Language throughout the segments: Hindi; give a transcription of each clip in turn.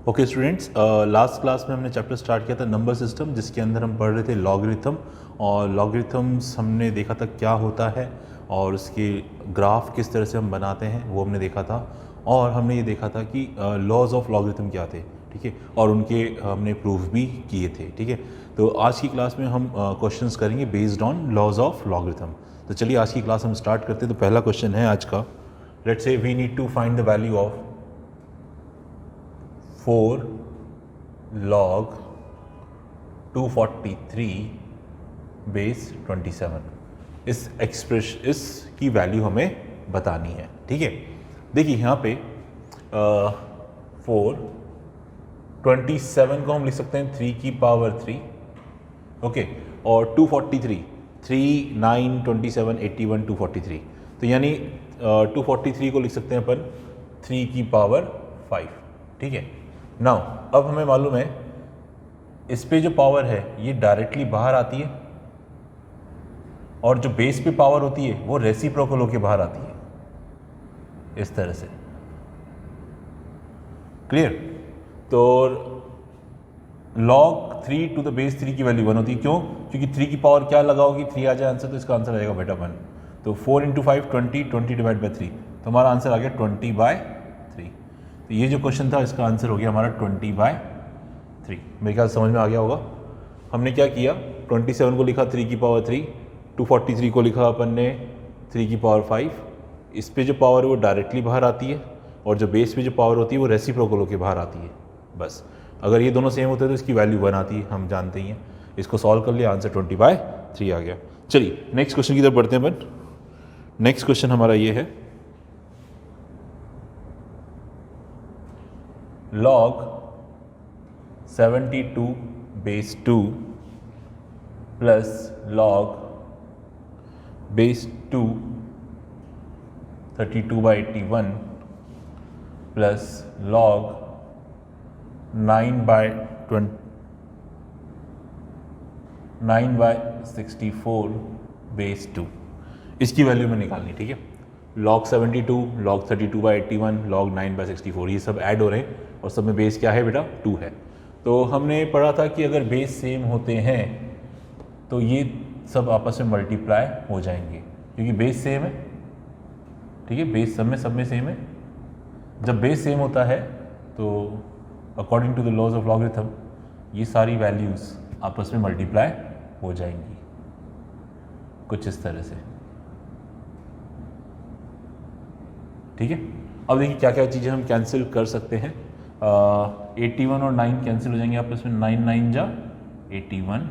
ओके स्टूडेंट्स, लास्ट क्लास में हमने चैप्टर स्टार्ट किया था नंबर सिस्टम, जिसके अंदर हम पढ़ रहे थे लॉगरिथम। और लॉगरिथम्स हमने देखा था क्या होता है और उसके ग्राफ किस तरह से हम बनाते हैं वो हमने देखा था। और हमने ये देखा था कि लॉज ऑफ लॉगरिथम क्या थे, ठीक है, और उनके हमने प्रूफ भी किए थे, ठीक है। तो आज की क्लास में हम क्वेश्चंस करेंगे based on laws of logarithm. तो चलिए आज की क्लास हम स्टार्ट करते हैं। तो पहला क्वेश्चन है आज का, let's say we need to find the value of 4 log 243 base 27। इसकी वैल्यू हमें बतानी है, ठीक है। देखिए यहाँ पे 427 को हम लिख सकते हैं 3 की पावर 3, ओके, और 243 3 9 27 81 243, तो यानी 243 को लिख सकते हैं अपन 3 की पावर 5, ठीक है। नाउ अब हमें मालूम है इस पे जो पावर है ये डायरेक्टली बाहर आती है और जो बेस पे पावर होती है वो रेसिप्रोकल होके बाहर आती है, इस तरह से। क्लियर? तो log 3 टू द बेस 3 की वैल्यू 1 होती है। क्यों? क्योंकि 3 की पावर क्या लगाओगी, 3 आ जाए आंसर, तो इसका आंसर आएगा बेटा 1। तो 4 इंटू 5 20, 20 डिवाइड बाई 3, तो हमारा आंसर आ गया 20/3। तो ये जो क्वेश्चन था इसका आंसर हो गया हमारा 20/3। मेरे ख्याल समझ में आ गया होगा। हमने क्या किया, 27 को लिखा 3 की पावर 3, 243 को लिखा अपन ने 3 की पावर 5। इस पे जो पावर है वो डायरेक्टली बाहर आती है और जो बेस पे जो पावर होती है वो रेसिप्रोकल होकर बाहर आती है। बस अगर ये दोनों सेम होते हैं तो इसकी वैल्यू 1 आती है, हम जानते ही हैं। इसको सॉल्व कर लिया, आंसर 20/3 आ गया। चलिए नेक्स्ट क्वेश्चन की तरफ बढ़ते हैं अपन। नेक्स्ट क्वेश्चन हमारा ये है, log 72 base 2 plus log base 2 32/81 plus log 9/64 base 2, इसकी वैल्यू में निकालनी, ठीक है। log 72, log 32/81, log 9/64, ये सब ऐड हो रहे हैं और सब में बेस क्या है बेटा, 2 है। तो हमने पढ़ा था कि अगर बेस सेम होते हैं तो ये सब आपस में मल्टीप्लाई हो जाएंगे, क्योंकि बेस सेम है, ठीक है। बेस सब में सेम है। जब बेस सेम होता है तो according to the laws of logarithm ये सारी वैल्यूज़ आपस में मल्टीप्लाई हो जाएंगी, कुछ इस तरह से, ठीक है। अब देखिए क्या क्या चीज़ें हम कैंसिल कर सकते हैं। 81 और 9 कैंसिल हो जाएंगे आपस में, 9 9 जा 81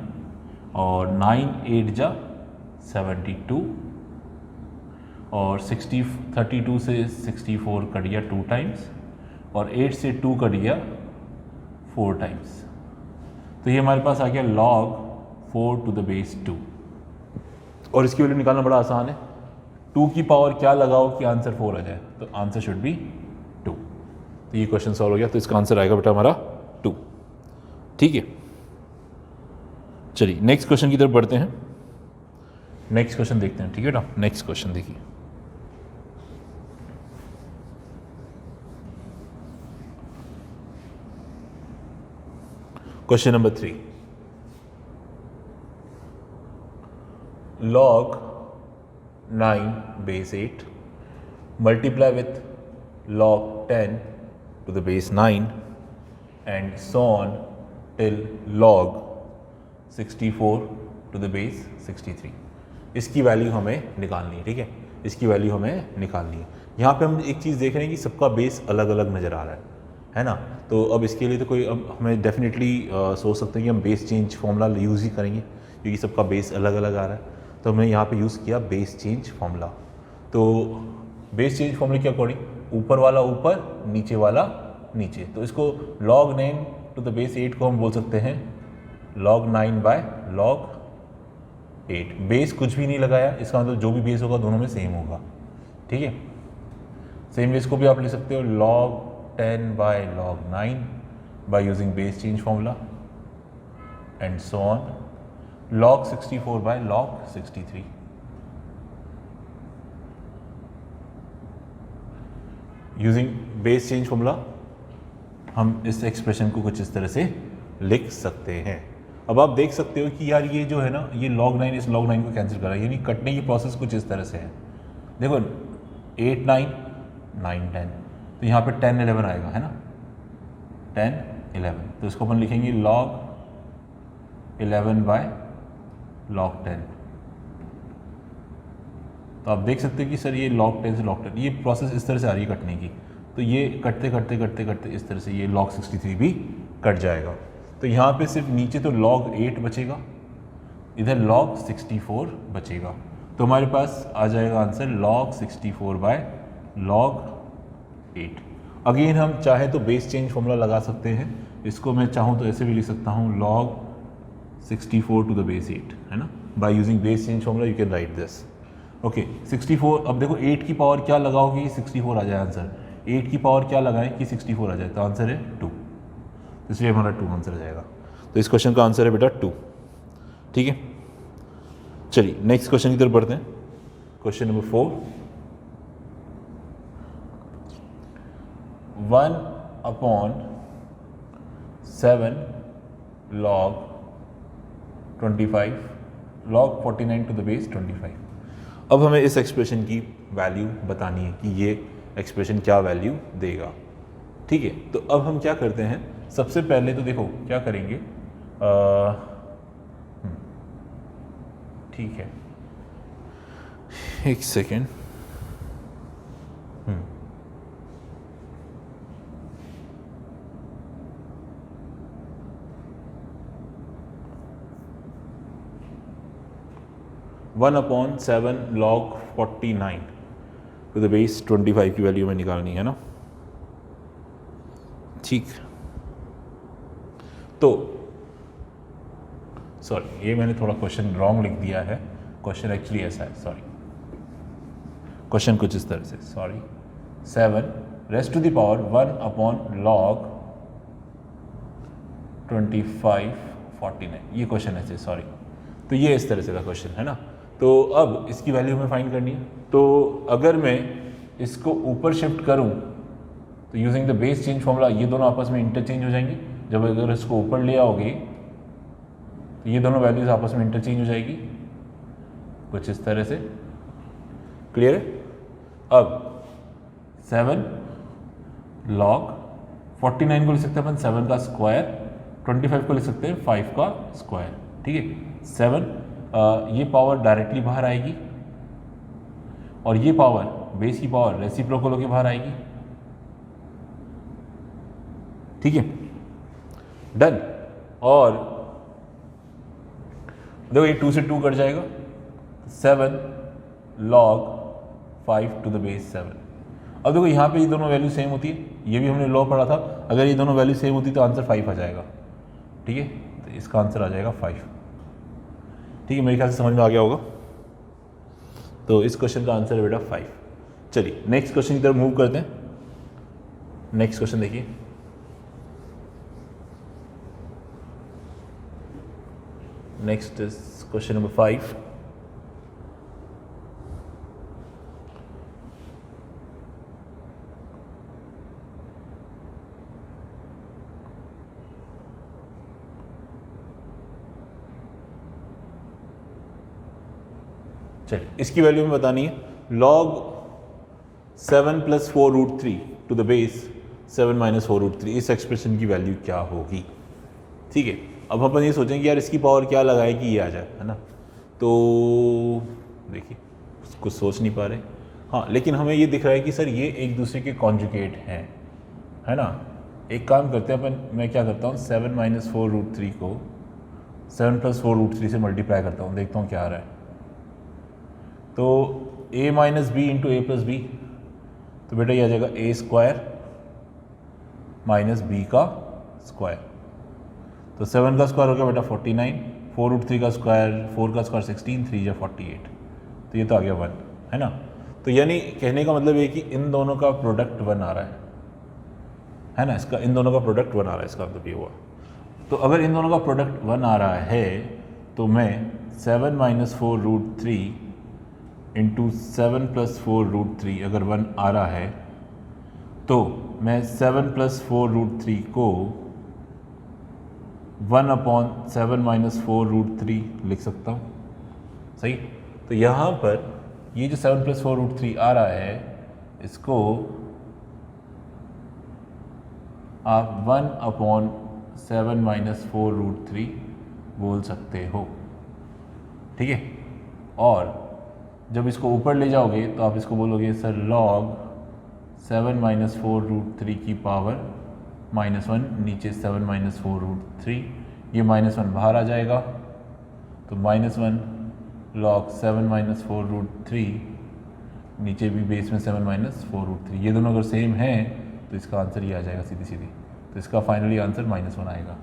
और 9 8 जा 72 और 32 से 64 कट गया 2 टाइम्स और 8 से 2 कट गया 4 टाइम्स। तो ये हमारे पास आ गया log 4 टू द बेस 2 और इसकी वैल्यू निकालना बड़ा आसान है। 2 की पावर क्या लगाओ कि आंसर 4 आ जाए, तो आंसर शुड बी 2। तो ये क्वेश्चन सॉल्व हो गया, तो इसका आंसर आएगा बेटा हमारा 2, ठीक है। चलिए नेक्स्ट क्वेश्चन की तरफ बढ़ते हैं। नेक्स्ट क्वेश्चन देखते हैं, ठीक है बेटा। नेक्स्ट क्वेश्चन देखिए, question number 3, log 9 base 8 multiply with log 10 to the base 9 and so on till log 64 to the base 63। इसकी वैल्यू हमें निकालनी है, ठीक है। इसकी वैल्यू हमें निकालनी है। यहाँ पे हम एक चीज़ देख रहे हैं कि सबका बेस अलग अलग नज़र आ रहा है ना। तो अब इसके लिए तो कोई, अब हमें डेफिनेटली सोच सकते हैं कि हम बेस चेंज फॉर्मूला यूज़ ही करेंगे, क्योंकि सबका बेस अलग अलग आ रहा है। तो हमने यहाँ पे यूज़ किया बेस चेंज फॉर्मूला। तो बेस चेंज फॉर्मूले के अकॉर्डिंग ऊपर वाला ऊपर, नीचे वाला नीचे, तो इसको log 9 टू द बेस 8 को हम बोल सकते हैं log 9/log 8। बेस कुछ भी नहीं लगाया, इसका मतलब जो भी बेस होगा दोनों में सेम होगा, ठीक है। सेम बेस को भी आप ले सकते हो log 10/log 9 by using base change formula and so on, log 64/log 63। using base change formula हम इस एक्सप्रेशन को कुछ इस तरह से लिख सकते हैं। अब आप देख सकते हो कि यार ये जो है ना, ये log 9 इस log 9 को कैंसिल करा, यानी कटने की प्रोसेस कुछ इस तरह से है। देखो 8 9 9 10, तो यहाँ पे 10 11 आएगा, है ना, 10 11, तो इसको अपन लिखेंगे log 11 बाय log 10। तो आप देख सकते हैं कि सर ये log 10 से log 10 ये प्रोसेस इस तरह से आ रही है कटने की, तो ये कटते करते करते करते इस तरह से ये log 63 भी कट जाएगा। तो यहाँ पे सिर्फ नीचे तो log 8 बचेगा, इधर log 64 बचेगा, तो हमारे पास आ जाएगा answer log 64 by log 8। Again हम चाहे तो बेस चेंज फॉर्मूला लगा सकते हैं, इसको मैं चाहूँ तो ऐसे भी लिख सकता हूँ log 64 टू द बेस 8, है ना, by using base change formula you can write this. Okay 64, अब देखो 8 की पावर क्या लगाओगे कि 64 आ जाए आंसर, 8 की पावर क्या लगाएं कि 64 आ जाए, तो आंसर है 2, इसलिए हमारा 2 आंसर आ जाएगा। तो इस क्वेश्चन का आंसर है बेटा 2, ठीक है। चलिए नेक्स्ट क्वेश्चन की तरफ बढ़ते हैं। Question number 4, 1/7 log 25 log 49 to the base 25। अब हमें इस एक्सप्रेशन की वैल्यू बतानी है कि ये एक्सप्रेशन क्या वैल्यू देगा, ठीक है। तो अब हम क्या करते हैं, सबसे पहले तो देखो क्या करेंगे, ठीक है, एक second, 1/7 log 49 to the base 25 की वैल्यू में निकालनी है ना, ठीक। तो सॉरी, ये मैंने थोड़ा क्वेश्चन रॉन्ग लिख दिया है, क्वेश्चन एक्चुअली ऐसा है, सॉरी, क्वेश्चन कुछ इस तरह से, sorry, 7 raised to the power 1/log 25 49, ये क्वेश्चन ऐसे, सॉरी। तो ये इस तरह से का क्वेश्चन है ना। तो अब इसकी वैल्यू हमें फाइंड करनी है, तो अगर मैं इसको ऊपर शिफ्ट करूं तो using the base change formula ये दोनों आपस में इंटरचेंज हो जाएंगे। जब अगर इसको ऊपर ले आओगे तो ये दोनों वैल्यूज आपस में इंटरचेंज हो जाएगी कुछ इस तरह से, क्लियर है। अब 7 log 49 को लिख सकते हैं अपन 7 का स्क्वायर, 25 को लिख सकते हैं 5 का स्क्वायर, ठीक है। 7 ये पावर डायरेक्टली बाहर आएगी और ये पावर बेस की पावर रेसिप्रोकल होकर बाहर आएगी, ठीक है, डन। और देखो ये 2 से 2 कट जाएगा, 7 log 5 टू द बेस 7। अब देखो यहाँ पे ये दोनों वैल्यू सेम होती है, ये भी हमने लॉ पढ़ा था, अगर ये दोनों वैल्यू सेम होती तो आंसर 5 आ जाएगा, ठीक है। तो इसका आंसर आ जाएगा 5, ठीक है, मेरे ख्याल से समझ में आ गया होगा। तो इस क्वेश्चन का आंसर है बेटा 5। चलिए नेक्स्ट क्वेश्चन की तरफ मूव करते हैं। नेक्स्ट क्वेश्चन देखिए, नेक्स्ट इज क्वेश्चन नंबर 5। चलिए इसकी वैल्यू में बतानी है, log 7 + 4√3 टू द बेस 7 - 4√3, इस एक्सप्रेशन की वैल्यू क्या होगी, ठीक है। अब अपन ये सोचेंगे यार इसकी पावर क्या लगाए कि ये आ जाए, है ना। तो देखिए कुछ सोच नहीं पा रहे, हाँ, लेकिन हमें ये दिख रहा है कि सर ये एक दूसरे के कॉन्जुगेट हैं, है ना। एक काम करते हैं अपन, मैं क्या करता हूँ 7 - 4√3 को 7 + 4√3 से मल्टीप्लाई करता हूँ, देखता हूँ क्या आ रहा है। तो a - b into a + b, तो बेटा ये आ जाएगा a² - b का स्क्वायर। तो 7 का स्क्वायर हो गया बेटा 49, 4√3 का स्क्वायर 4 का स्क्वायर 16, 3 या 48, तो ये तो आ गया 1, है ना। तो यानी कहने का मतलब ये कि इन दोनों का प्रोडक्ट 1 आ रहा है ना, इसका इन दोनों का प्रोडक्ट 1 आ रहा है, इसका मतलब ये हुआ। तो अगर इन दोनों का प्रोडक्ट 1 आ रहा है तो मैं 7 - 4√3 इंटू 7 + 4√3 अगर 1 आ रहा है तो मैं 7 + 4√3 को 1/7 - 4√3 लिख सकता हूँ, सही। तो यहाँ पर ये जो 7 + 4√3 आ रहा है, इसको आप 1/7 - 4√3 बोल सकते हो, ठीक है। और जब इसको ऊपर ले जाओगे तो आप इसको बोलोगे सर log 7 - 4√3 की पावर -1, नीचे 7 - 4√3, ये -1 बाहर आ जाएगा, तो -1 log 7 - 4√3, नीचे भी बेस में 7 - 4√3, ये दोनों अगर सेम हैं तो इसका आंसर ये आ जाएगा सीधी सीधी। तो इसका फाइनली आंसर -1 आएगा।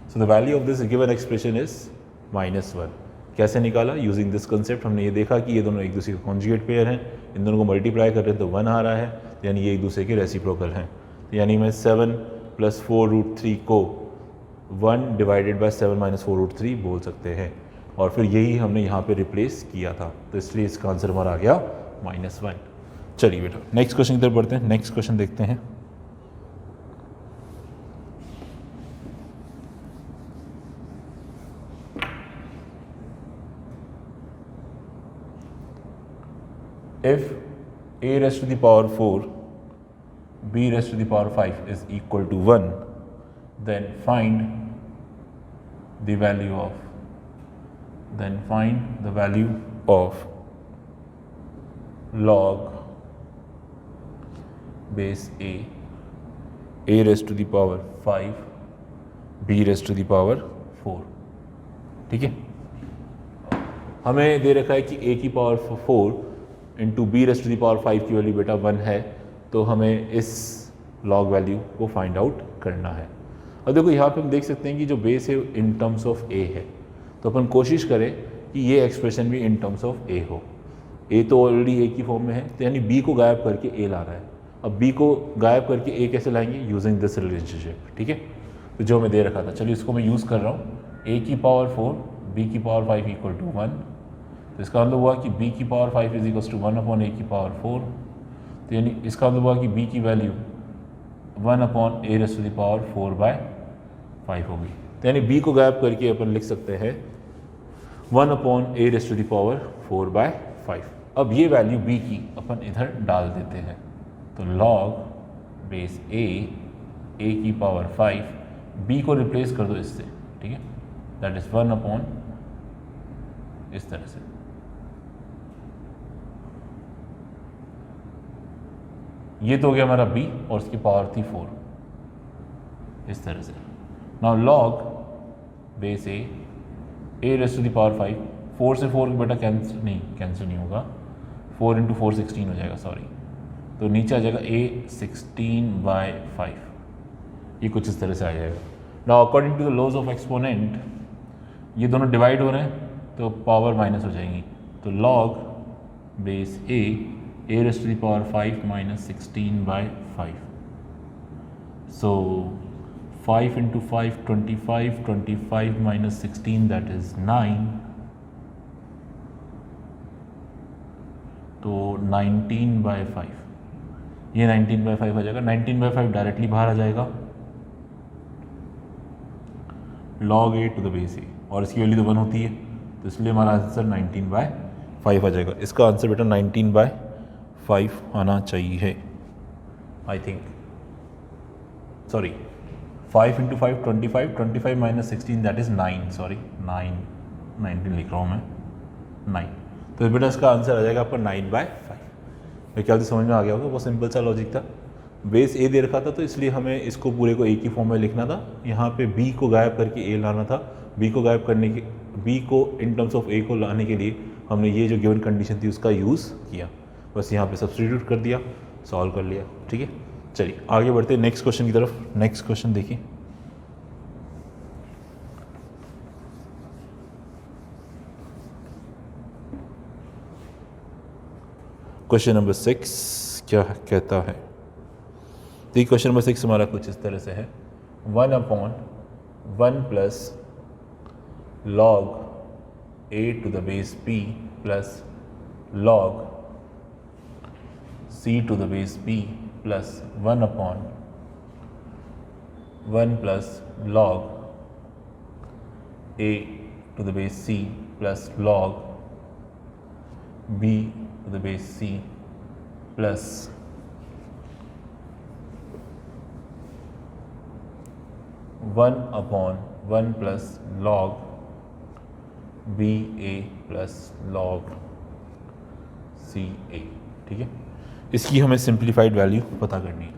So the value of this given expression is -1। कैसे निकाला? Using this concept. हमने ये देखा कि ये दोनों एक दूसरे के कॉन्जुगेट पेयर हैं, इन दोनों को मल्टीप्लाई कर रहे हैं तो 1 आ रहा है, यानी ये एक दूसरे के रेसिप्रोकल हैं। तो यानी मैं 7 + 4√3 को 1 / 7 - 4√3 बोल सकते हैं, और फिर यही हमने यहाँ पे रिप्लेस किया था, तो इसलिए इसका आंसर हमारा आ गया -1। चलिए बेटा नेक्स्ट क्वेश्चन की तरफ बढ़ते हैं। नेक्स्ट क्वेश्चन देखते हैं। If a raised to the power 4 b raised to the power 5 is equal to 1, then find the value of log base a raised to the power 5 b raised to the power 4। ठीक है, हमें दे रखा है कि a की power 4 into b raised to the power 5 की वैल्यू बेटा 1 है, तो हमें इस लॉग वैल्यू को फाइंड आउट करना है। और देखो यहाँ पे हम देख सकते हैं कि जो बेस है इन टर्म्स ऑफ ए है, तो अपन कोशिश करें कि ये एक्सप्रेशन भी इन टर्म्स ऑफ ए हो। ए तो ऑलरेडी ए की फॉर्म में है, तो यानी बी को गायब करके ए ला रहा है। अब बी को गायब करके ए कैसे लाएंगे? यूजिंग दिस रिलेशनशिप, ठीक है। तो जो मैं दे रखा था, चलिए इसको मैं यूज़ कर रहा हूँ। ए की पावर 4 बी की पावर 5 = 1, तो इसका मतलब हुआ कि b की पावर 5 = 1/a की पावर 4, तो यानी इसका मतलब हुआ कि b की value 1/a raised to the power 4/5 होगी। तो यानी b को गायब करके अपन लिख सकते हैं 1/a raised to the power 4/5। अब ये वैल्यू b की अपन इधर डाल देते हैं, तो log बेस a की पावर 5, b को रिप्लेस कर दो इससे, ठीक है, दैट इज 1/, इस तरह से। ये तो हो गया हमारा b और उसकी पावर थी 4, इस तरह से। Now log base a raised to the power 5, 4 से 4 बेटा कैंसिल नहीं होगा, 4 × 4 16 हो जाएगा, सॉरी। तो नीचे आ जाएगा a 16/5, ये कुछ इस तरह से आ जाएगा। Now according to the laws of exponent ये दोनों डिवाइड हो रहे हैं तो पावर माइनस हो जाएंगी, तो log base a raised to the power 5 - 16/5। So 5 × 5 25, 25 - 16 that is 9, तो 19/5, ये 19/5 आ जाएगा। 19/5 डायरेक्टली बाहर आ जाएगा, log a to the base a, और इसकी वैल्यू तो 1 होती है, तो इसलिए हमारा आंसर 19/5 आ जाएगा। इसका आंसर बेटा 19/5 आना चाहिए, I think. Sorry, 5 × 5 25, 25 - 16 that is 9, sorry 19 लिख रहा हूँ मैं, 9। तो बेटा इसका आंसर आ जाएगा आपका 9/5। मेरे ख्याल से समझ में आ गया होगा, बहुत सिंपल सा लॉजिक था। बेस ए दे रखा था तो इसलिए हमें इसको पूरे को ए की फॉर्म में लिखना था। यहाँ पे बी को गायब करके ए लाना था। बी को गायब करने के, बी को इन टर्म्स ऑफ ए को लाने के लिए हमने ये जो गिवन कंडीशन थी उसका यूज़ किया, बस यहाँ पे सब्स्टिट्यूट कर दिया, सॉल्व कर लिया, ठीक है। चलिए आगे बढ़ते हैं नेक्स्ट क्वेश्चन की तरफ। नेक्स्ट क्वेश्चन देखिए, क्वेश्चन नंबर 6 क्या कहता है? देखिए क्वेश्चन नंबर 6 हमारा कुछ इस तरह से है, 1/1 + log a to the base p plus log c to the base b plus 1 upon 1 plus log a to the base c plus log b to the base c plus 1 upon 1 plus log B A plus log c ए। ठीक है, इसकी हमें सिंप्लीफाइड वैल्यू पता करनी है।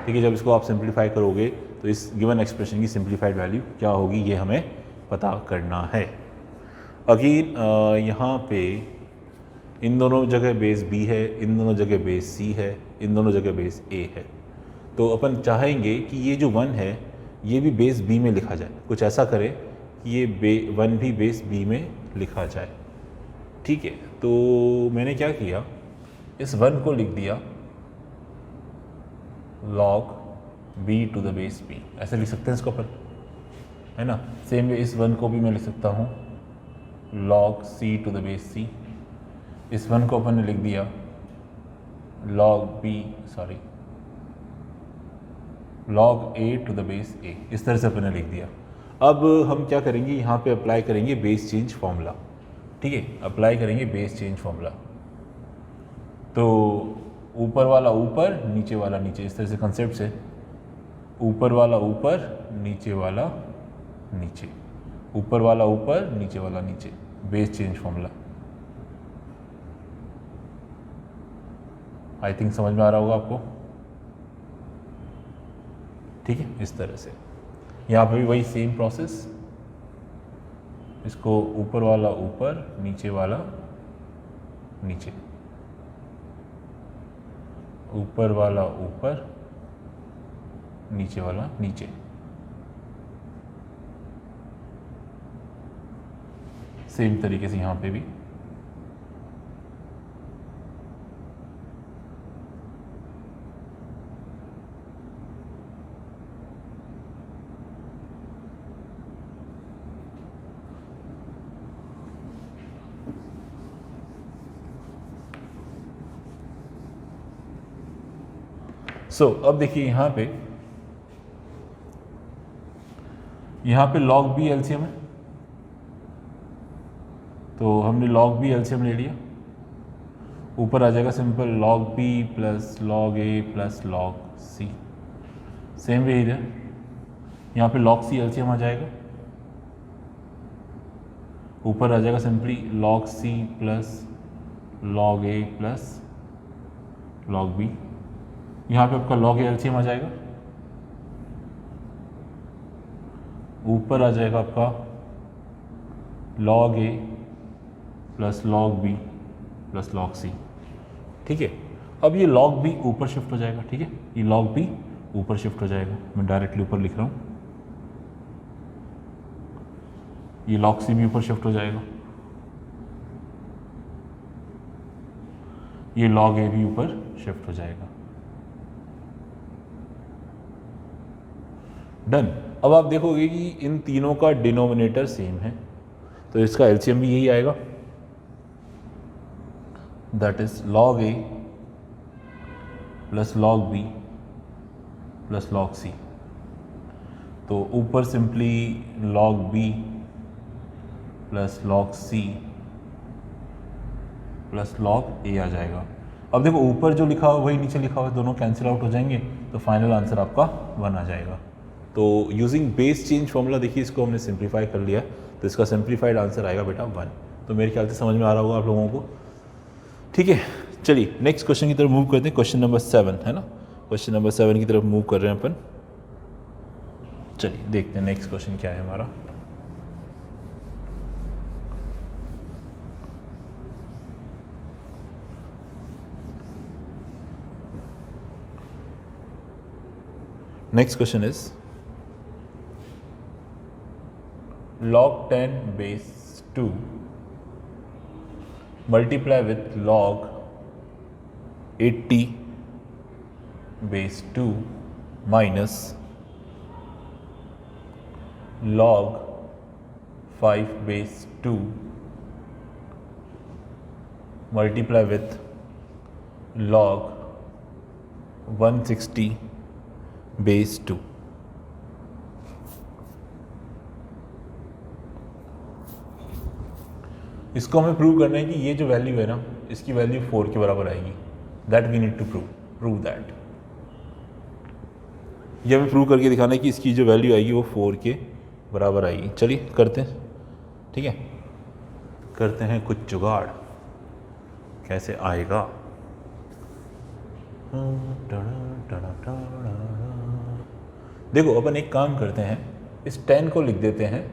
ठीक है, जब इसको आप सिंप्लीफाई करोगे तो इस गिवन एक्सप्रेशन की सिंप्लीफाइड वैल्यू क्या होगी ये हमें पता करना है। अगेन यहाँ पे इन दोनों जगह बेस बी है, इन दोनों जगह बेस सी है, इन दोनों जगह बेस ए है। तो अपन चाहेंगे कि ये जो 1 है ये भी बेस बी में लिखा जाए। कुछ ऐसा करें कि ये 1 भी बेस बी में लिखा जाए। ठीक है, तो मैंने क्या किया, इस 1 को लिख दिया log b to the base b, ऐसे लिख सकते हैं इसको अपन, है ना। सेम वे इस 1 को भी मैं लिख सकता हूँ log c to the base c। इस 1 को अपन ने लिख दिया log a to the base a। इस तरह से अपन ने लिख दिया। अब हम क्या करेंगे, यहाँ पे अप्लाई करेंगे बेस चेंज फॉर्मूला। ठीक है, अप्लाई करेंगे बेस चेंज फॉर्मूला। तो ऊपर वाला ऊपर, नीचे वाला नीचे, इस तरह से कंसेप्ट से ऊपर वाला ऊपर, नीचे वाला नीचे, ऊपर वाला ऊपर, नीचे वाला नीचे, base change formula. I think समझ में आ रहा होगा आपको। ठीक है, इस तरह से यहाँ पे भी वही सेम प्रोसेस, इसको ऊपर वाला ऊपर, नीचे वाला नीचे, ऊपर वाला ऊपर, नीचे वाला नीचे। सेम तरीके से यहाँ पे भी। अब देखिए यहाँ पे log b एलसीएम है, तो हमने log b एलसीएम ले लिया। ऊपर आ जाएगा simple log b plus log a plus log c। Same way इधर यहाँ पे log c एलसीएम आ जाएगा। ऊपर आ जाएगा simply log c plus log a plus log b। यहाँ पे आपका log a एलसीएम आ जाएगा। ऊपर आ जाएगा आपका log a plus log b plus log c। ठीक है, अब ये log b ऊपर शिफ्ट हो जाएगा। ठीक है, ये log b ऊपर शिफ्ट हो जाएगा। मैं डायरेक्टली ऊपर लिख रहा हूँ, ये log c भी ऊपर शिफ्ट हो जाएगा, ये log a भी ऊपर शिफ्ट हो जाएगा। डन। अब आप देखोगे कि इन तीनों का डिनोमिनेटर सेम है, तो इसका एलसीएम भी यही आएगा, that is log a plus log b plus log c। तो ऊपर simply log b plus log c plus log a आ जाएगा। अब देखो ऊपर जो लिखा हुआ वही नीचे लिखा हुआ है, दोनों कैंसिल आउट हो जाएंगे, तो फाइनल आंसर आपका 1 आ जाएगा। तो यूजिंग बेस चेंज फॉर्मूला देखिए, इसको हमने सिंप्लीफाई कर लिया, तो इसका सिंप्लीफाइड आंसर आएगा बेटा 1। तो मेरे ख्याल से समझ में आ रहा होगा आप लोगों को। ठीक है, चलिए नेक्स्ट क्वेश्चन की तरफ मूव करते हैं। क्वेश्चन नंबर 7 है ना, क्वेश्चन नंबर 7 की तरफ मूव कर रहे हैं अपन। चलिए देखते हैं नेक्स्ट क्वेश्चन क्या है हमारा। Next question is log 10 base 2 multiply with log 80 base 2 minus log 5 base 2 multiply with log 160 base 2। इसको हमें प्रूव करना है कि ये जो वैल्यू है ना, इसकी वैल्यू 4 के बराबर आएगी। That we need to prove that. ये हमें प्रूव करके दिखाना है कि इसकी जो वैल्यू आएगी वो 4 के बराबर आएगी। चलिए करते हैं, ठीक है, करते हैं कुछ जुगाड़, कैसे आएगा। देखो अपन एक काम करते हैं, इस 10 को लिख देते हैं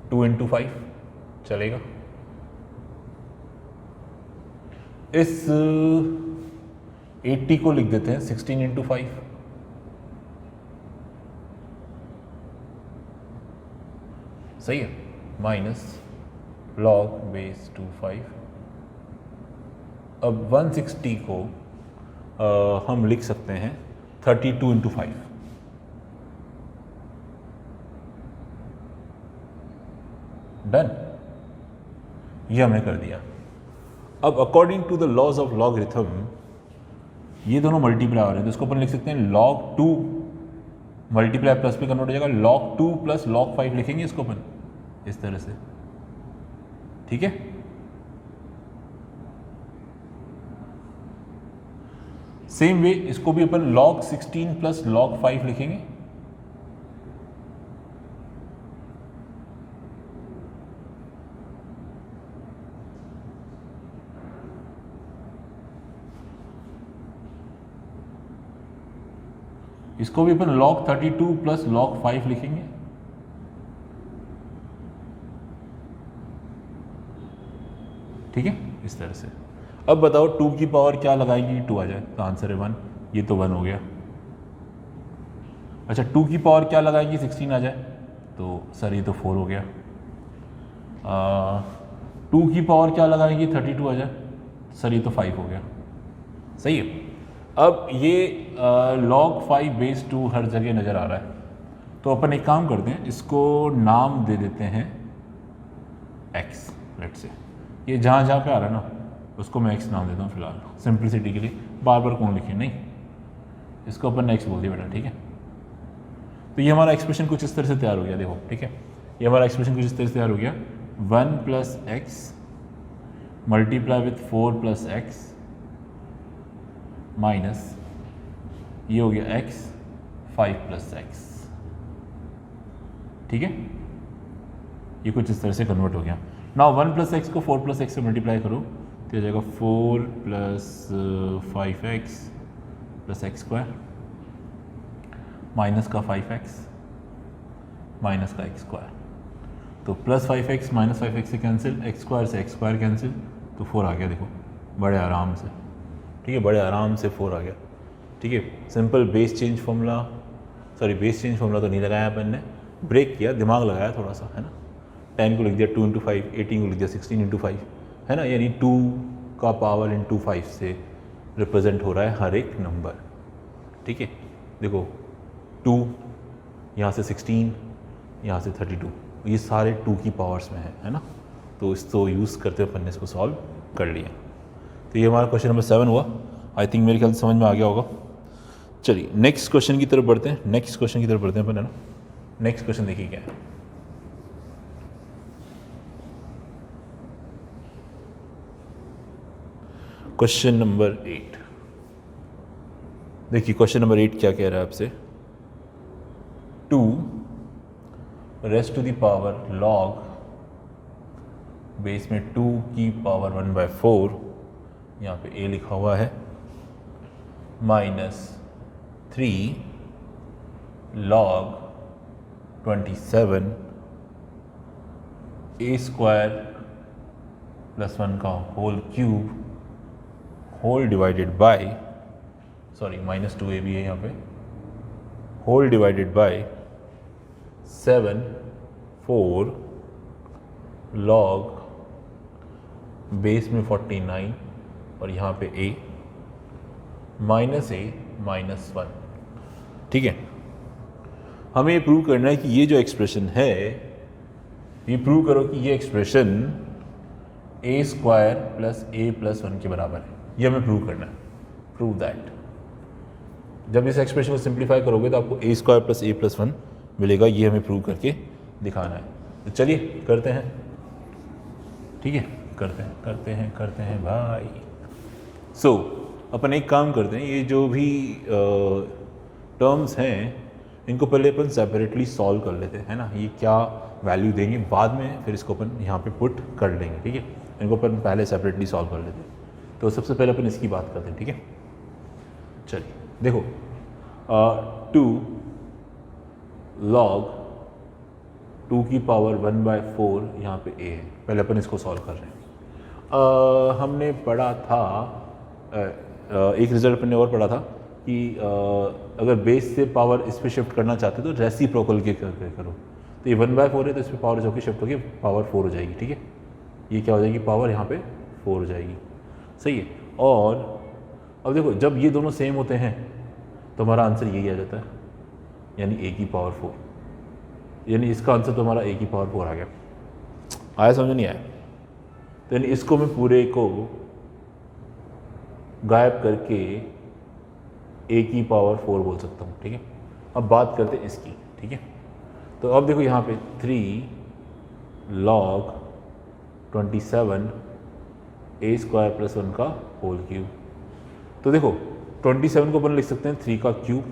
2 × 5, चलेगा। इस 80 को लिख देते हैं 16 × 5, सही है, माइनस log बेस 25। अब 160 को हम लिख सकते हैं 32 × 5। डन, ये हमने कर दिया। अब according to the laws of logarithm ये दोनों मल्टीप्लाई हो रहे हैं, तो इसको अपन लिख सकते हैं log 2 मल्टीप्लाई प्लस पे कन्वर्ट हो जाएगा, log 2 प्लस log 5 लिखेंगे इसको अपन इस तरह से, ठीक है। सेम वे इसको भी अपन log 16 प्लस log 5 लिखेंगे, इसको भी अपन log 32 प्लस log 5 लिखेंगे, ठीक है, इस तरह से। अब बताओ 2 की पावर क्या लगाएंगे 2 आ जाए, तो आंसर है 1, ये तो 1 हो गया। अच्छा 2 की पावर क्या लगाएंगे 16 आ जाए, तो सर ये तो 4 हो गया। 2 की पावर क्या लगाएंगे 32 आ जाए, सर ये तो 5 हो गया, सही है। अब ये log 5 बेस 2 हर जगह नज़र आ रहा है, तो अपन एक काम करते हैं, इसको नाम दे देते हैं x, लेट्स से। ये जहाँ जहाँ पे आ रहा है ना उसको मैं x नाम देता हूँ फिलहाल, सिंपलिसिटी के लिए, बार बार कौन लिखे नहीं, इसको अपन x बोल दिया बेटा, ठीक है। तो ये हमारा एक्सप्रेशन कुछ इस तरह से तैयार हो गया, देखो, ठीक है, ये हमारा एक्सप्रेशन कुछ इस तरह से तैयार हो गया, 1 + x multiply with 4 + x minus ये हो गया x 5 + x, ठीक है। ये कुछ इस तरह से कन्वर्ट हो गया। नाउ 1 + x को 4 + x से मल्टीप्लाई करो तो हो जाएगा 4 + 5x + x² माइनस का 5x माइनस का x², तो +5x - 5x से कैंसिल, x² से x² कैंसिल, तो 4 आ गया, देखो बड़े आराम से, ठीक है, बड़े आराम से 4 आ गया, ठीक है। Simple base change formula, sorry base change formula तो नहीं लगाया अपन ने, ब्रेक किया, दिमाग लगाया थोड़ा सा, है ना। 10 को लिख दिया 2 × 5, 18 को लिख दिया 16 × 5, है ना, यानी 2 का पावर × 5 से रिप्रेजेंट हो रहा है हर एक नंबर, ठीक है। देखो 2 यहाँ से 16 यहाँ से 32, ये सारे 2 की पावर्स में है ना, तो इसको यूज़ करते हुए अपन ने इसको सॉल्व कर लिया। तो ये हमारा क्वेश्चन नंबर 7 हुआ। आई थिंक मेरे ख्याल से समझ में आ गया होगा। चलिए नेक्स्ट क्वेश्चन की तरफ बढ़ते हैं, नेक्स्ट क्वेश्चन की तरफ बढ़ते हैं अपन, है ना। नेक्स्ट क्वेश्चन देखिए क्या है। क्वेश्चन नंबर 8, देखिए क्वेश्चन नंबर 8 क्या कह रहा है आपसे, 2 raised to the power log base में 2 की पावर 1/4, यहाँ पे a लिखा हुआ है, -3 log 27 a² + 1 का whole cube whole divided by, sorry -2a भी है यहाँ पे, whole divided by 7 4 log base में 49 और यहाँ पे a -1, ठीक है। हमें ये प्रूव करना है कि ये जो एक्सप्रेशन है, ये प्रूव करो कि ये एक्सप्रेशन a² + a + 1 के बराबर है, ये हमें प्रूव करना है, प्रूव दैट। जब इस एक्सप्रेशन को सिंप्लीफाई करोगे तो आपको ए स्क्वायर प्लस ए प्लस 1 मिलेगा, ये हमें प्रूव करके दिखाना है। तो चलिए करते हैं, ठीक है, करते हैं भाई। सो अपन एक काम करते हैं, ये जो भी टर्म्स हैं इनको पहले अपन सेपरेटली सॉल्व कर लेते हैं, है ना। ये क्या वैल्यू देंगे बाद में, फिर इसको अपन यहाँ पे पुट कर लेंगे, ठीक है। इनको अपन पहले सेपरेटली सॉल्व कर लेते हैं। तो सबसे पहले अपन इसकी बात करते हैं, ठीक है। चलिए देखो, 2 log 2 की पावर 1/4 यहाँ पे a है। पहले अपन इसको सॉल्व कर रहे हैं। हमने पढ़ा था एक रिजल्ट अपन ने और पढ़ा था कि अगर बेस से पावर इस पर शिफ्ट करना चाहते तो रेसिप्रोकल के करके करो। तो ये 1/4 है तो इस पर पावर जो कि शिफ्ट होगी पावर 4 हो जाएगी, ठीक है। ये क्या हो जाएगी, पावर यहाँ पे 4 हो जाएगी, सही है। और अब देखो, जब ये दोनों सेम होते हैं तो हमारा आंसर यही आ जाता है, यानी a की पावर 4, यानी इसका आंसर तो हमारा a की पावर 4 आ गया। आया समझ नहीं आया? तो यानी इसको मैं पूरे को गायब करके a की पावर 4 बोल सकता हूँ, ठीक है। अब बात करते हैं इसकी, ठीक है। तो अब देखो यहाँ पे 3 log 27 a स्क्वायर प्लस 1 का होल क्यूब। तो देखो 27 को अपन लिख सकते हैं 3 का क्यूब,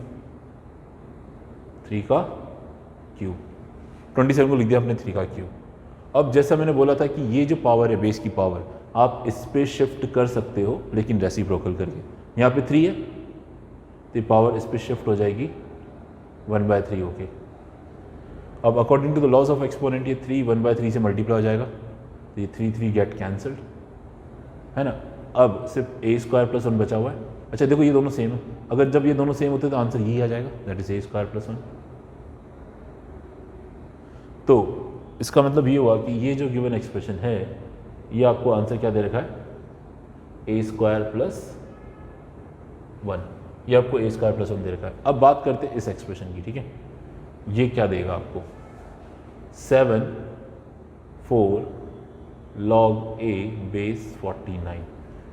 27 को लिख दिया अपने 3 का क्यूब। अब जैसा मैंने बोला था कि ये जो पावर है बेस की पावर, आप इस पे शिफ्ट कर सकते हो लेकिन रेसिप्रोकल करके। यहाँ पे 3 है तो ये पावर इस पे शिफ्ट हो जाएगी 1/3 होके। अब according to the laws of exponent ये 3 1/3 से मल्टीप्लाई हो जाएगा, तो ये 3 गेट कैंसल्ड, है ना। अब सिर्फ a स्क्वायर प्लस 1 बचा हुआ है। अच्छा देखो ये दोनों सेम है, अगर जब ये दोनों सेम होते तो आंसर यही आ जाएगा, that is a square plus 1। तो इसका मतलब ये हुआ कि ये जो गिवन एक्सप्रेशन है ये आपको आंसर क्या दे रखा है, a स्क्वायर प्लस 1, ये आपको a स्क्वायर प्लस 1 दे रखा है। अब बात करते हैं इस एक्सप्रेशन की, ठीक है। ये क्या देगा आपको, 7 4 log a बेस 49,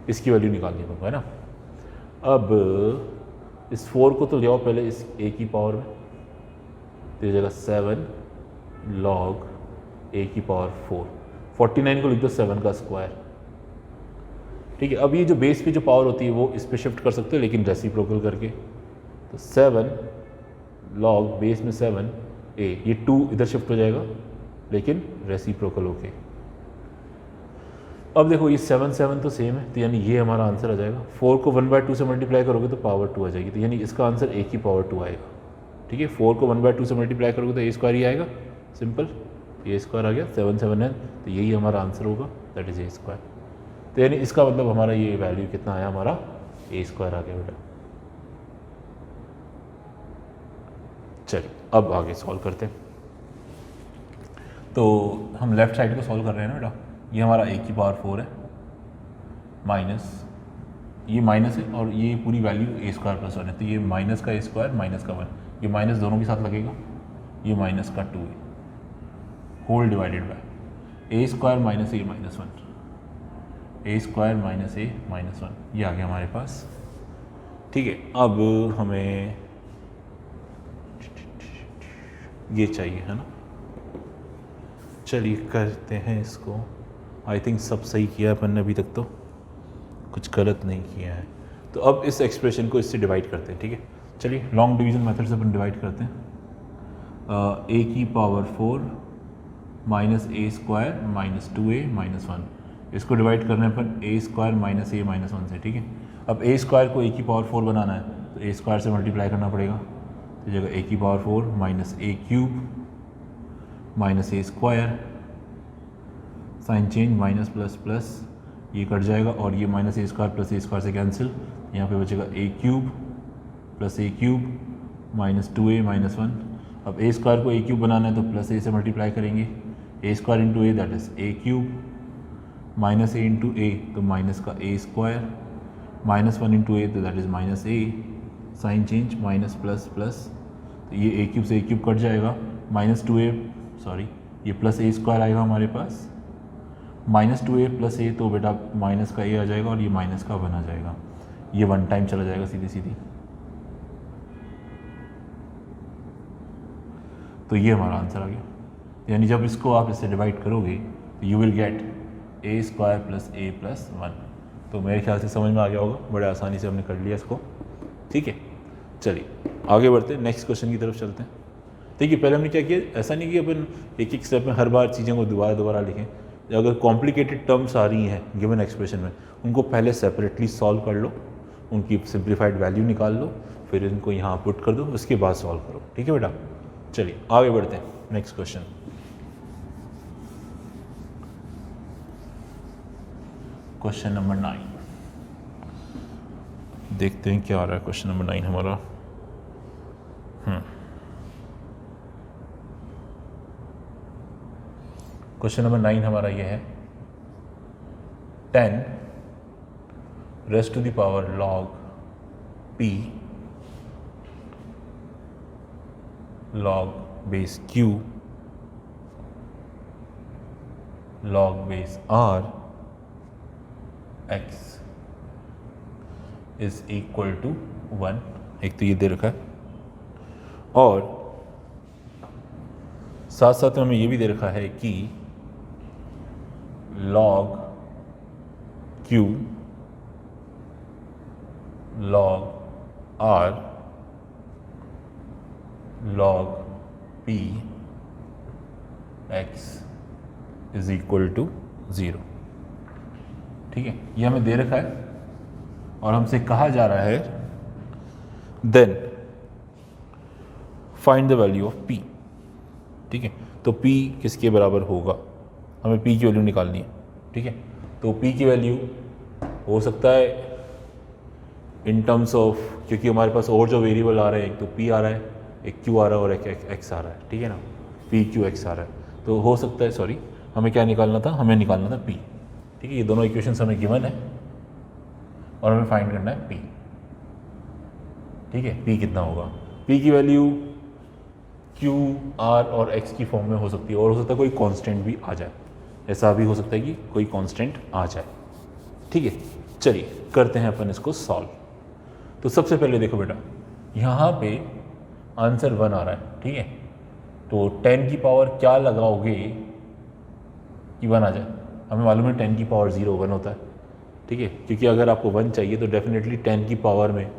इसकी वैल्यू निकालनी होगा, है ना। अब इस 4 को तो ले आओ पहले इस a की पावर में, तो ये जगह 7 log a की पावर 4, 49 को लिख दो 7 का स्क्वायर, ठीक है। अब ये जो बेस पे जो पावर होती है वो इस पे शिफ्ट कर सकते हो लेकिन रेसिप्रोकल करके। तो 7 log बेस में 7 a, ये 2 इधर शिफ्ट हो जाएगा लेकिन रेसिप्रोकल होके। अब देखो ये 7 7 तो सेम है, तो यानी ये हमारा आंसर आ जाएगा। 4 को 1/2 से मल्टीप्लाई करोगे तो पावर 2 आ जाएगी, तो यानी इसका आंसर a की पावर 2 आएगा, ठीक है। 4 को 1/2 से मल्टीप्लाई करोगे तो a स्क्वायर ही आएगा, सिंपल, a स्क्वायर आ गया। 7 7 है तो यही हमारा आंसर होगा, दैट इज a स्क्वायर। तो यानी इसका मतलब हमारा ये वैल्यू कितना आया, हमारा a स्क्वायर आ गया बेटा। चलिए अब आगे सॉल्व करते हैं। तो हम लेफ्ट साइड को सॉल्व कर रहे हैं ना बेटा। ये हमारा a की पावर 4 है, माइनस ये माइनस है और ये पूरी वैल्यू a स्क्वायर प्लस 1 है, तो ये माइनस का a स्क्वायर माइनस का 1, ये माइनस दोनों के साथ लगेगा, ये माइनस का 2 है, whole divided by a square minus a minus 1, a square minus a minus 1, ये आ गया हमारे पास, ठीक है। अब हमें ये चाहिए, है ना। चलिए करते हैं इसको। आई थिंक सब सही किया है अपन ने अभी तक, तो कुछ गलत नहीं किया है। तो अब इस एक्सप्रेशन को इससे डिवाइड करते हैं, ठीक है। चलिए लॉन्ग डिवीज़न मेथड से अपन डिवाइड करते हैं। a की power 4 minus a square minus 2a minus 1, इसको डिवाइड करने पर a square minus a minus 1 से, ठीक है। अब a स्क्वायर को a की पावर 4 बनाना है तो a स्क्वायर से मल्टीप्लाई करना पड़ेगा, तो जगह a की power 4 minus a cube minus a square, sign change, minus plus plus, ये कट जाएगा और ये minus a square plus a square से कैंसिल, यहाँ पे बचेगा a cube plus a cube minus 2a minus 1। अब a स्क्वायर को a क्यूब बनाना है तो प्लस a से मल्टीप्लाई करेंगे, a square into a that is a cube, minus a into a तो माइनस का a square, minus 1 into a तो that is minus a, sign change, minus plus plus, तो ये a क्यूब से a क्यूब कट जाएगा, माइनस 2a सॉरी ये प्लस a स्क्वायर आएगा हमारे पास, माइनस 2a प्लस a तो बेटा माइनस का a आ जाएगा और ये माइनस का 1 आ जाएगा। ये 1 टाइम चला जाएगा सीधी सीधी, तो ये हमारा आंसर आ गया। यानी जब इसको आप इससे डिवाइड करोगे तो you will get a² + a + 1। तो मेरे ख्याल से समझ में आ गया होगा, बड़े आसानी से हमने कर लिया इसको। ठीक है, चलिए आगे बढ़ते हैं, नेक्स्ट क्वेश्चन की तरफ चलते हैं। देखिए पहले हमने क्या किया, ऐसा नहीं कि अपन एक एक स्टेप में हर बार चीज़ों को दोबारा लिखें। अगर कॉम्प्लिकेटेड टर्म्स आ रही हैं गिवन एक्सप्रेशन में, उनको पहले सेपरेटली सॉल्व कर लो, उनकी सिंप्लीफाइड वैल्यू निकाल लो, फिर इनको यहाँ पुट कर दो, उसके बाद सॉल्व करो। ठीक है बेटा, चलिए आगे बढ़ते हैं, नेक्स्ट क्वेश्चन। क्वेश्चन नंबर 9, देखते हैं क्या आ रहा है क्वेश्चन नंबर 9 हमारा। क्वेश्चन नंबर 9 हमारा ये है 10 raised to the power log p log base q log base r x is equal to 1। एक तो ये दे रखा है, और साथ साथ में हमें ये भी दे रखा है कि log q log r log p x is equal to 0। ठीक है, ये हमें दे रखा है और हमसे कहा जा रहा है then find the value of p। ठीक है, तो p किसके बराबर होगा, हमें p की वैल्यू निकालनी है। ठीक है, तो p की वैल्यू हो सकता है इन टर्म्स ऑफ, क्योंकि हमारे पास और जो वेरिएबल आ रहे हैं, एक तो p आ रहा है, एक q आ रहा है और एक x आ रहा है। ठीक है ना, p q x आ रहा है, तो हो सकता है, सॉरी हमें क्या निकालना था, हमें निकालना था p। ठीक है, ये दोनों इक्वेशंस हमें गिवन है और हमें फाइंड करना है p। ठीक है, p कितना होगा, p की वैल्यू q r और x की फॉर्म में हो सकती है, और हो सकता है कोई कांस्टेंट भी आ जाए, ऐसा भी हो सकता है कि कोई कांस्टेंट आ जाए। ठीक है, चलिए करते हैं अपन इसको सॉल्व। तो सबसे पहले देखो बेटा, यहाँ पे आंसर 1 आ रहा है। ठीक है, तो 10 की पावर क्या लगाओगे कि 1 आ जाए, हमें मालूम है 10 की पावर 0 1 होता है। ठीक है, क्योंकि अगर आपको 1 चाहिए तो डेफिनेटली 10 की पावर में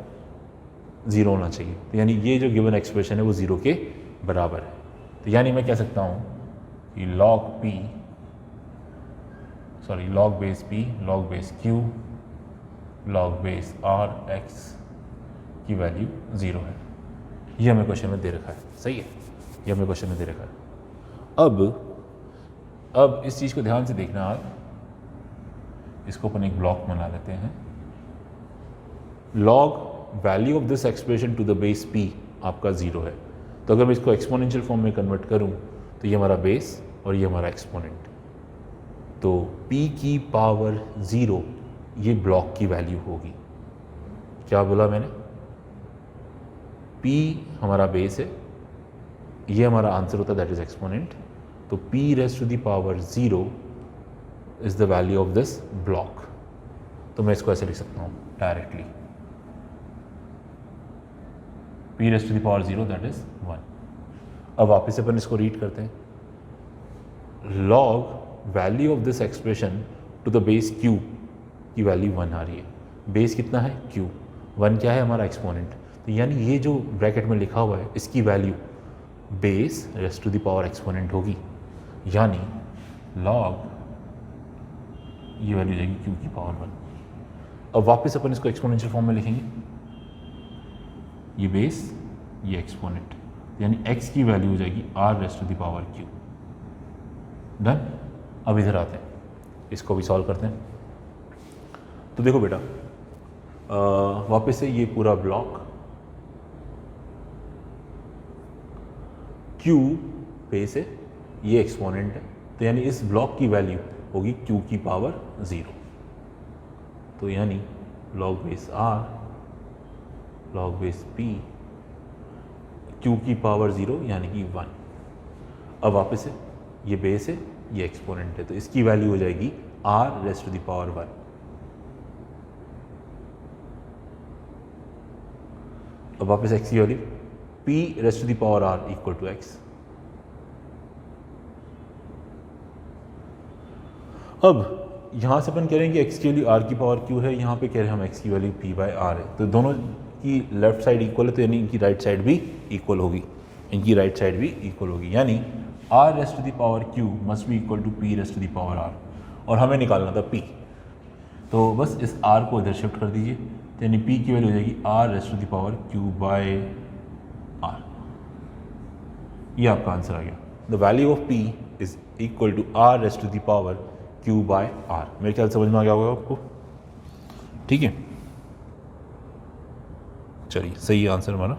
0 होना चाहिए, तो यानी ये जो गिवन एक्सप्रेशन है वो 0 के बराबर है। तो यानी मैं कह सकता हूँ कि log base p log base q log base r x की वैल्यू 0 है। ये हमें क्वेश्चन में दे रखा है, सही है, ये हमें क्वेश्चन में दे रखा है। अब इस चीज़ को ध्यान से देखना आप, इसको अपन एक ब्लॉक बना लेते हैं। log value of this expression to the base p आपका 0 है, तो अगर मैं इसको एक्सपोनेंशियल फॉर्म में कन्वर्ट करूं तो ये हमारा बेस और ये हमारा एक्सपोनेंट, तो p की पावर 0 ये ब्लॉक की वैल्यू होगी। क्या बोला मैंने, p हमारा बेस है, ये हमारा आंसर होता है, दैट इज एक्सपोनेंट। तो p raise to the power 0 is the value of this block. तो मैं इसको ऐसे लिख सकता हूँ directly, p raise to the power 0 that is 1। अब वापस से अपन इसको रीड करते हैं, log value of this expression to the base q की वैल्यू 1 आ रही है। बेस कितना है, q, 1 क्या है हमारा एक्सपोनेंट, तो यानी ये जो ब्रैकेट में लिखा हुआ है इसकी value base raise to the power exponent होगी, यानी log ये वैल्यू जाएगी q की पावर 1। अब वापस अपन इसको एक्सपोनेंशियल फॉर्म में लिखेंगे, ये बेस ये एक्सपोनेंट, यानी x की वैल्यू हो जाएगी r raise to the power q। Done. अब इधर आते हैं, इसको भी सॉल्व करते हैं। तो देखो बेटा, वापस से ये पूरा ब्लॉक q बेस है, ये एक्सपोनेंट है, तो यानी इस ब्लॉक की वैल्यू होगी q की पावर 0। तो यानी log base r log base p q की पावर 0 यानी कि 1। अब वापस से ये बेस है, ये एक्सपोनेंट है, तो इसकी वैल्यू हो जाएगी r raise to the power 1। अब वापस x की value p raised to the power r equal to x। अब यहाँ से अपन कह रहे हैं कि x की वैल्यू r की पावर q है, यहाँ पे कह रहे हैं हम x की वैल्यू p बाय r है। तो दोनों की लेफ्ट साइड इक्वल है, तो यानी इनकी राइट साइड भी इक्वल होगी, इनकी राइट साइड भी इक्वल होगी, यानी r raised to the power q must be equal to p raised to the power r, और हमें निकालना था p। तो बस इस r को इधर शिफ्ट कर दीजिए, तो यानी p की वैल्यू हो जाएगी r raised to the power q by r। ये आपका आंसर आ गया। The value of p is equal to r raised to the power q by r। मेरे ख्याल समझ में आ गया होगा आपको, ठीक है। चलिए सही आंसर हमारा।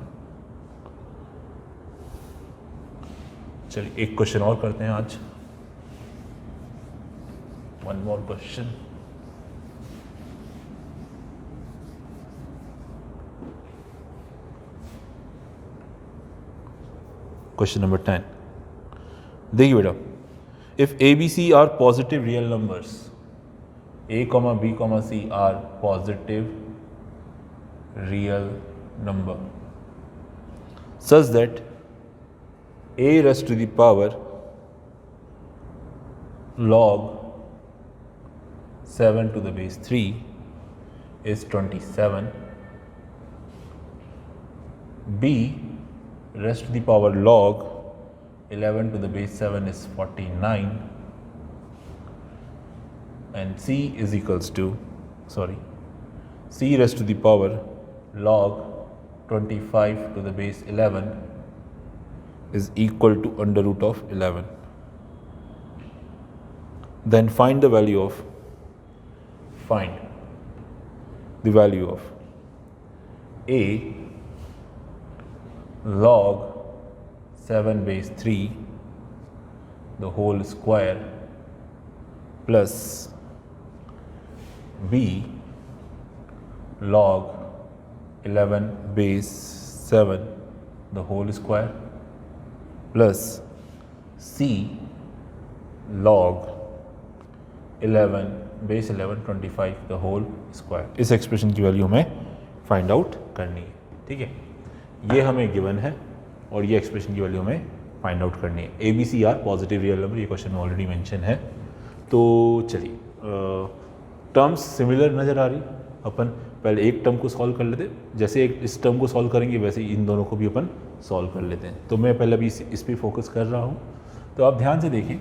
चलिए एक क्वेश्चन और करते हैं आज, one more question. Question number 10, देखिए बेटा, if A B C are positive real numbers, a, b, c are positive real number such that a raised to the power log 7 to the base 3 is 27, b raised to the power log 11 to the base 7 is 49, and c is equals to c raised to the power log 25 to the base 11 is equal to under root of 11. Then find the value of a log 7 base 3 the whole square plus b log 11 base 7 the whole square plus c log 11 base 11 25 the whole square। इस एक्सप्रेशन की वैल्यू हमें फाइंड आउट करनी है, ठीक है। ये हमें गिवन है और ये एक्सप्रेशन की वैल्यू हमें फाइंड आउट करनी है। A B C are positive real number, ये क्वेश्चन में ऑलरेडी मेंशन है। तो चलिए टर्म्स सिमिलर नज़र आ रही, अपन पहले एक टर्म को सॉल्व कर लेते, जैसे एक इस टर्म को सॉल्व करेंगे वैसे इन दोनों को भी अपन सॉल्व कर लेते हैं। तो मैं पहले अभी इस पर फोकस कर रहा हूँ। तो आप ध्यान से देखें,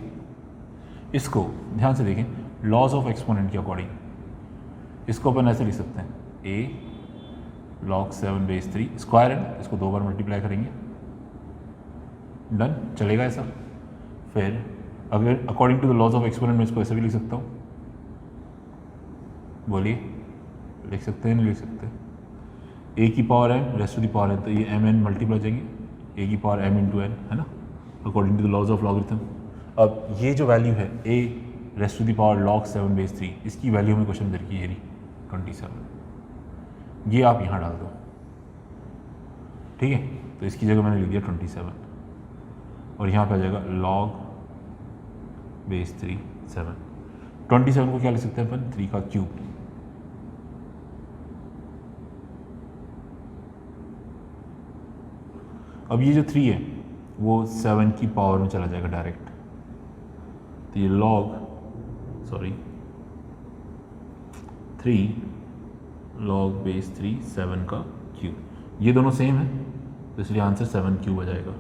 इसको ध्यान से देखें, लॉज ऑफ एक्सपोनेंट के अकॉर्डिंग इसको अपन ऐसे लिख सकते हैं, a log 7 base 3 स्क्वायर है, इसको 2 बार मल्टीप्लाई करेंगे, डन, चलेगा ऐसा। फिर अगर according to the laws of exponent मैं इसको ऐसे भी लिख सकता हूँ, बोलिए लिख सकते हैं नहीं लिख सकते? a की power m raised to the power n, तो ये m n मल्टीप्लाई हो जाएंगे, a की पावर m इंटू n, है ना, according to the laws of logarithm. अब ये जो वैल्यू है a raised to the power log 7 base 3, इसकी वैल्यू हमें क्वेश्चन दर की है 27, ये आप यहाँ डाल दो, ठीक है। तो इसकी जगह मैंने लिख दिया 27 और यहाँ पे आ जाएगा log base 3 7। 27 को क्या लिख सकते हैं अपन, 3 का क्यूब। अब ये जो 3 है वो 7 की पावर में चला जाएगा डायरेक्ट, तो ये log base 3 7 का क्यूब, ये दोनों सेम है तो इसलिए आंसर 7 क्यूब आ जाएगा।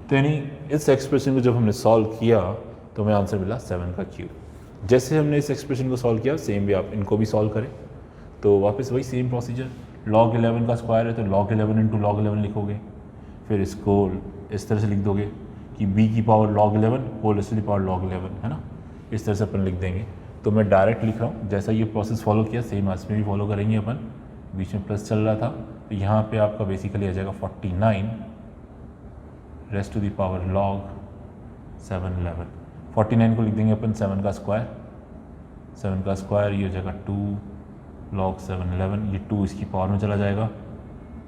तो यानी इस एक्सप्रेशन को जब हमने सॉल्व किया तो हमें आंसर मिला 7 का क्यूब। जैसे हमने इस एक्सप्रेशन को सॉल्व किया सेम भी आप इनको भी सॉल्व करें, तो वापस वही सेम प्रोसीजर, log 11 का स्क्वायर है तो log 11 इंटू log 11 लिखोगे, फिर इसको इस तरह से लिख दोगे कि b की power log 11 whole raise to the power log 11, है ना, इस तरह से अपन लिख देंगे। तो मैं डायरेक्ट लिख रहा हूँ, जैसा ये प्रोसेस फॉलो किया सेम इसमें भी फॉलो करेंगे अपन। बीच में प्लस चल रहा था तो यहाँ पे आपका बेसिकली आ जाएगा 49 raise to the power log 7 11। 49 को लिख देंगे अपन 7 का स्क्वायर, 7 का स्क्वायर ये हो जाएगा 2 log 7 11, ये 2 इसकी पावर में चला जाएगा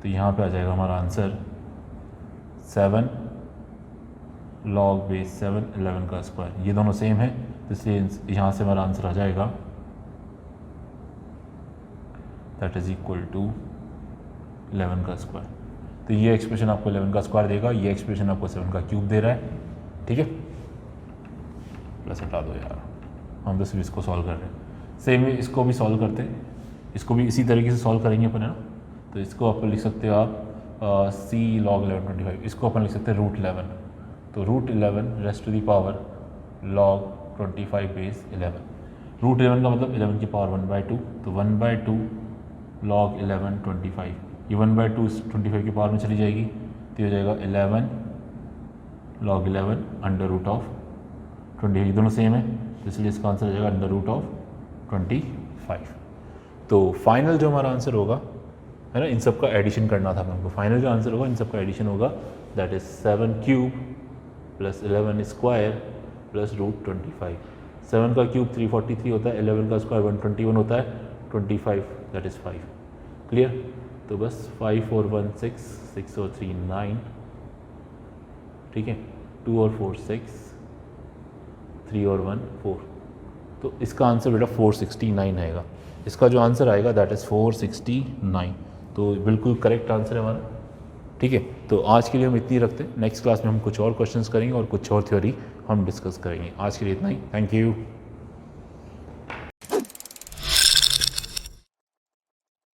तो यहाँ पे आ जाएगा हमारा आंसर 7 log base 7 11 का स्क्वायर। ये दोनों सेम है तो इसलिए यहाँ से हमारा आंसर आ जाएगा दैट इज इक्वल टू 11 का स्क्वायर। तो ये एक्सप्रेशन आपको 11 का स्क्वायर देगा, ये एक्सप्रेशन आपको 7 का क्यूब दे रहा है, ठीक है। प्लस हटा दो यार, हम तो सिर्फ इसको सॉल्व कर रहे हैं। सेम इसको भी सॉल्व करते हैं, इसको भी इसी तरीके से सॉल्व करेंगे अपन, है ना। तो इसको आप लिख सकते हो आप सी log 11/25, इसको अपन लिख सकते हैं √11। तो √11 raised to the power log 25 base 11। √11 का मतलब 11 की पावर 1/2, तो 1/2 log 11/25, ये 1/2 इस 25 की पावर में चली जाएगी, तो हो जाएगा 11 log 11 √20। ये दोनों सेम है, तो इसलिए इसका आंसर हो जाएगा √25। तो फाइनल जो हमारा आंसर होगा, है ना, इन सब का एडिशन करना था हमको। फाइनल जो आंसर होगा इन सब का एडिशन होगा, that is 7 cube plus 11 square plus √25। 7 का क्यूब 343 होता है, 11 का स्क्वायर 121 होता है, 25 दैट इज़ 5। क्लियर। तो बस 5 और 1 6, 6 और 3 9, ठीक है, 2 और 4 6, 3 और 1 4। तो इसका आंसर बेटा 469 आएगा। इसका जो आंसर आएगा दैट इज़ 469। तो बिल्कुल करेक्ट आंसर है हमारा, ठीक है। तो आज के लिए हम इतनी रखते हैं, नेक्स्ट क्लास में हम कुछ और क्वेश्चंस करेंगे और कुछ और थ्योरी हम डिस्कस करेंगे। आज के लिए इतना ही, थैंक यू।